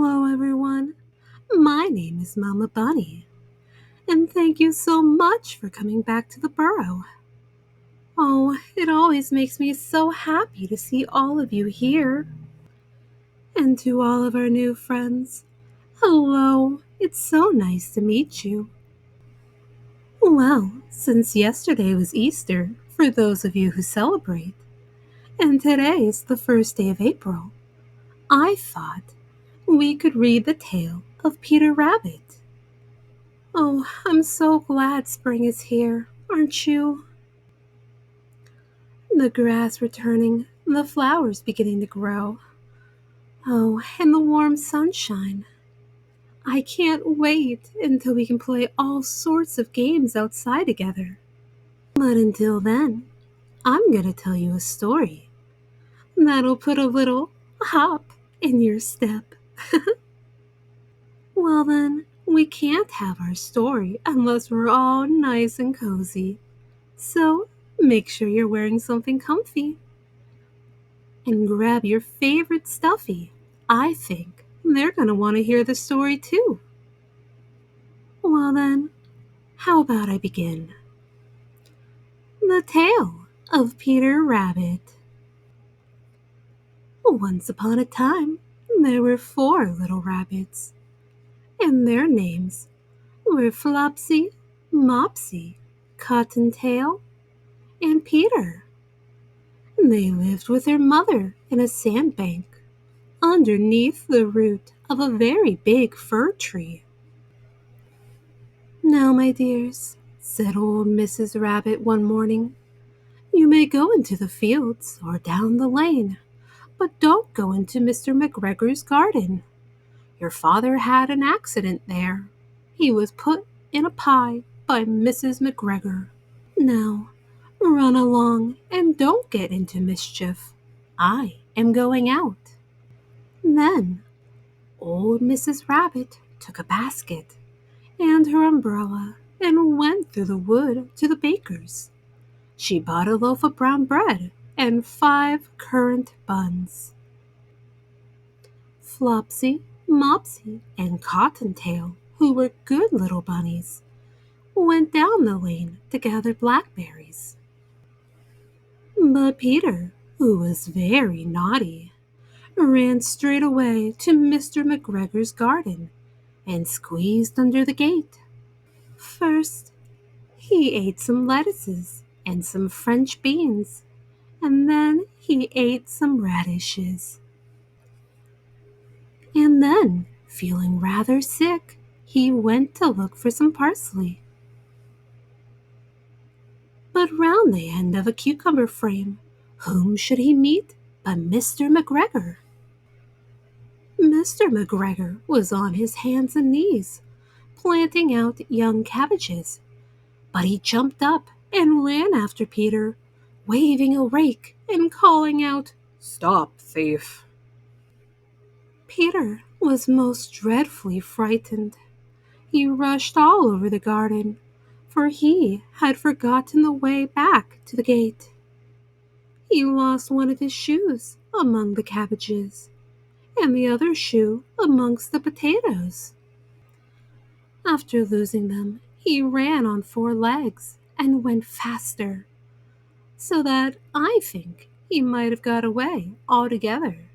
Hello, everyone. My name is Mama Bunny, and thank you so much for coming back to the burrow. Oh, it always makes me so happy to see all of you here. And to all of our new friends, hello, it's so nice to meet you. Well, since yesterday was Easter, for those of you who celebrate, and today is the first day of April, I thought we could read the tale of Peter Rabbit. Oh, I'm so glad spring is here, aren't you? The grass returning, the flowers beginning to grow. Oh, and the warm sunshine. I can't wait until we can play all sorts of games outside together. But until then, I'm going to tell you a story that'll put a little hop in your step. Well then, we can't have our story unless we're all nice and cozy. So make sure you're wearing something comfy and grab your favorite stuffy. I think they're going to want to hear the story too. Well then, how about I begin? The Tale of Peter Rabbit. Once upon a time, there were 4 little rabbits, and their names were Flopsy, Mopsy, Cottontail, and Peter. They lived with their mother in a sandbank underneath the root of a very big fir tree. "Now, my dears," said old Mrs. Rabbit one morning, "you may go into the fields or down the lane, but don't go into Mr. McGregor's garden. Your father had an accident there. He was put in a pie by Mrs. McGregor. Now, run along and don't get into mischief. I am going out." Then old Mrs. Rabbit took a basket and her umbrella and went through the wood to the baker's. She bought a loaf of brown bread and 5 currant buns. Flopsy, Mopsy, and Cottontail, who were good little bunnies, went down the lane to gather blackberries. But Peter, who was very naughty, ran straight away to Mr. McGregor's garden and squeezed under the gate. First, he ate some lettuces and some French beans, and then he ate some radishes. And then, feeling rather sick, he went to look for some parsley. But round the end of a cucumber frame, whom should he meet but Mr. McGregor? Mr. McGregor was on his hands and knees, planting out young cabbages, but he jumped up and ran after Peter, waving a rake and calling out, "Stop, thief!" Peter was most dreadfully frightened. He rushed all over the garden, for he had forgotten the way back to the gate. He lost one of his shoes among the cabbages, and the other shoe amongst the potatoes. After losing them, he ran on 4 legs and went faster, so that I think he might have got away altogether,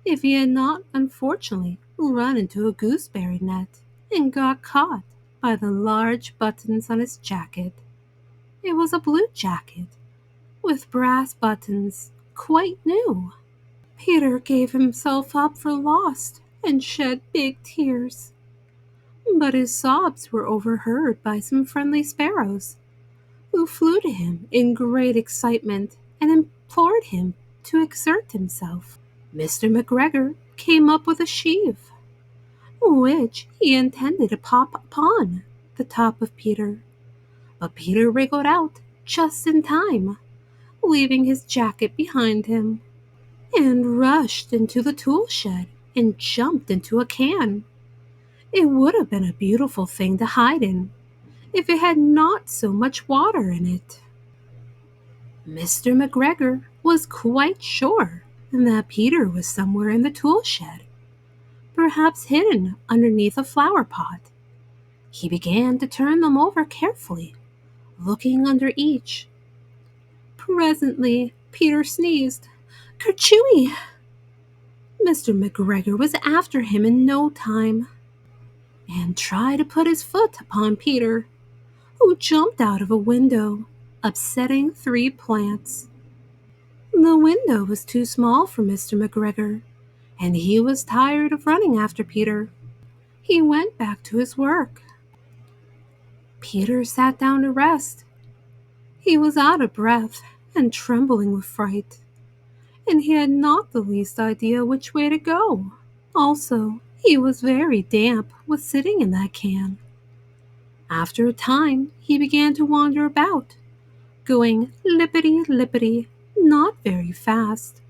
if he had not unfortunately run into a gooseberry net and got caught by the large buttons on his jacket. It was a blue jacket with brass buttons, quite new. Peter gave himself up for lost and shed big tears, but his sobs were overheard by some friendly sparrows, who flew to him in great excitement and implored him to exert himself. Mr. McGregor came up with a sheave, which he intended to pop upon the top of Peter, but Peter wriggled out just in time, leaving his jacket behind him, and rushed into the tool shed and jumped into a can. It would have been a beautiful thing to hide in if it had not so much water in it. Mr. McGregor was quite sure that Peter was somewhere in the tool shed, perhaps hidden underneath a flower pot. He began to turn them over carefully, looking under each. Presently, Peter sneezed. Kerchooey! Mr. McGregor was after him in no time, and tried to put his foot upon Peter, who jumped out of a window, upsetting 3 plants. The window was too small for Mr. McGregor, and he was tired of running after Peter. He went back to his work. Peter sat down to rest. He was out of breath and trembling with fright, and he had not the least idea which way to go. Also, he was very damp with sitting in that can. After a time, he began to wander about, going lippity-lippity, not very fast,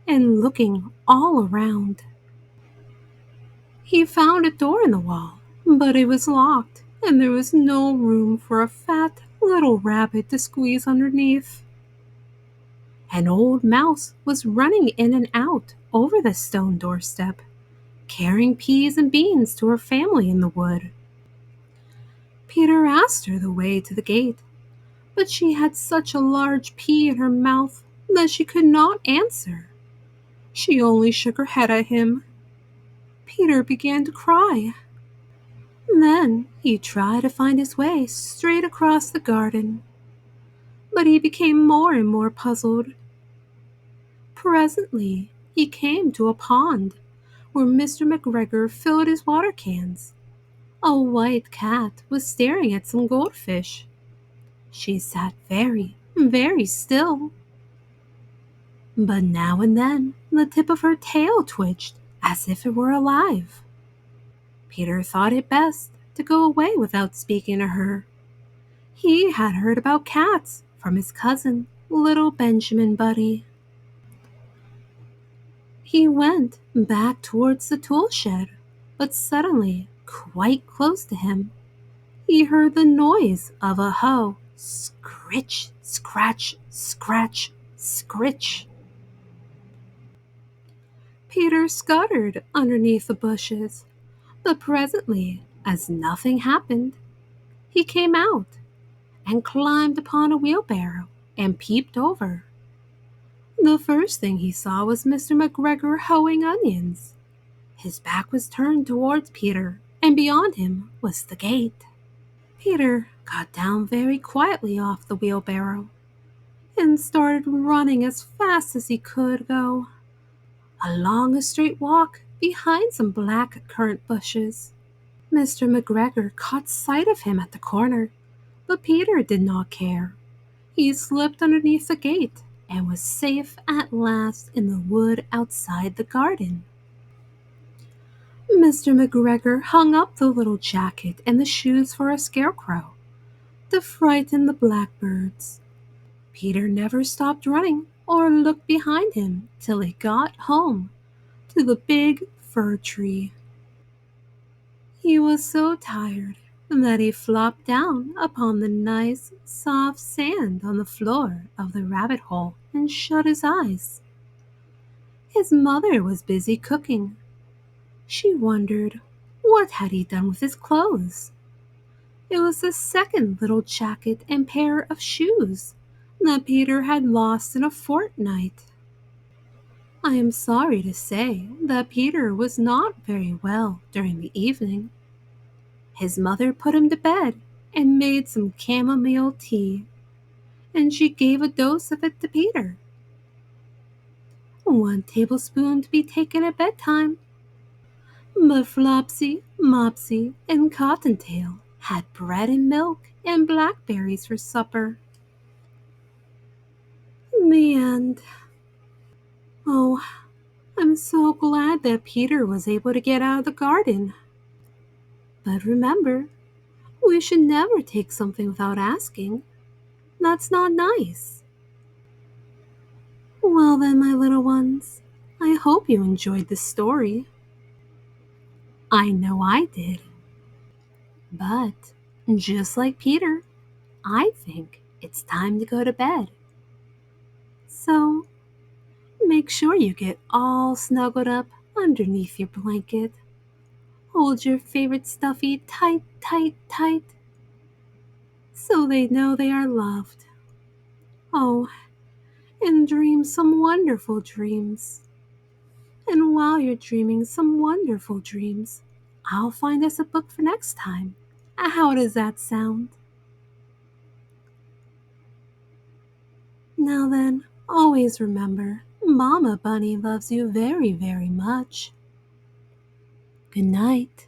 and looking all around. He found a door in the wall, but it was locked, and there was no room for a fat little rabbit to squeeze underneath. An old mouse was running in and out over the stone doorstep, carrying peas and beans to her family in the wood. Peter asked her the way to the gate, but she had such a large pea in her mouth that she could not answer. She only shook her head at him. Peter began to cry. Then he tried to find his way straight across the garden, but he became more and more puzzled. Presently, he came to a pond where Mr. McGregor filled his water cans. A white cat was staring at some goldfish. She sat very, very still, but now and then the tip of her tail twitched as if it were alive. Peter thought it best to go away without speaking to her. He had heard about cats from his cousin, little Benjamin Buddy. He went back towards the tool shed, but suddenly, quite close to him, he heard the noise of a hoe. Scritch, scratch, scratch, scritch. Peter scuttered underneath the bushes, but presently, as nothing happened, he came out and climbed upon a wheelbarrow and peeped over. The first thing he saw was Mr. McGregor hoeing onions. His back was turned towards Peter, and beyond him was the gate. Peter got down very quietly off the wheelbarrow and started running as fast as he could go, along a straight walk behind some black currant bushes. Mr. McGregor caught sight of him at the corner, but Peter did not care. He slipped underneath the gate and was safe at last in the wood outside the garden. Mr. McGregor hung up the little jacket and the shoes for a scarecrow to frighten the blackbirds. Peter never stopped running or looked behind him till he got home to the big fir tree. He was so tired that he flopped down upon the nice, soft sand on the floor of the rabbit hole and shut his eyes. His mother was busy cooking. She wondered, what had he done with his clothes? It was the second little jacket and pair of shoes that Peter had lost in a fortnight. I am sorry to say that Peter was not very well during the evening. His mother put him to bed and made some chamomile tea, and she gave a dose of it to Peter. 1 tablespoon to be taken at bedtime. But Flopsy, Mopsy, and Cottontail had bread and milk and blackberries for supper. The end. Oh, I'm so glad that Peter was able to get out of the garden. But remember, we should never take something without asking. That's not nice. Well then, my little ones, I hope you enjoyed this story. I know I did. But, just like Peter, I think it's time to go to bed. So, make sure you get all snuggled up underneath your blanket. Hold your favorite stuffy tight, tight, tight, so they know they are loved. Oh, and dream some wonderful dreams. And while you're dreaming some wonderful dreams, I'll find us a book for next time. How does that sound? Now then, always remember, Mama Bunny loves you very, very much. Good night.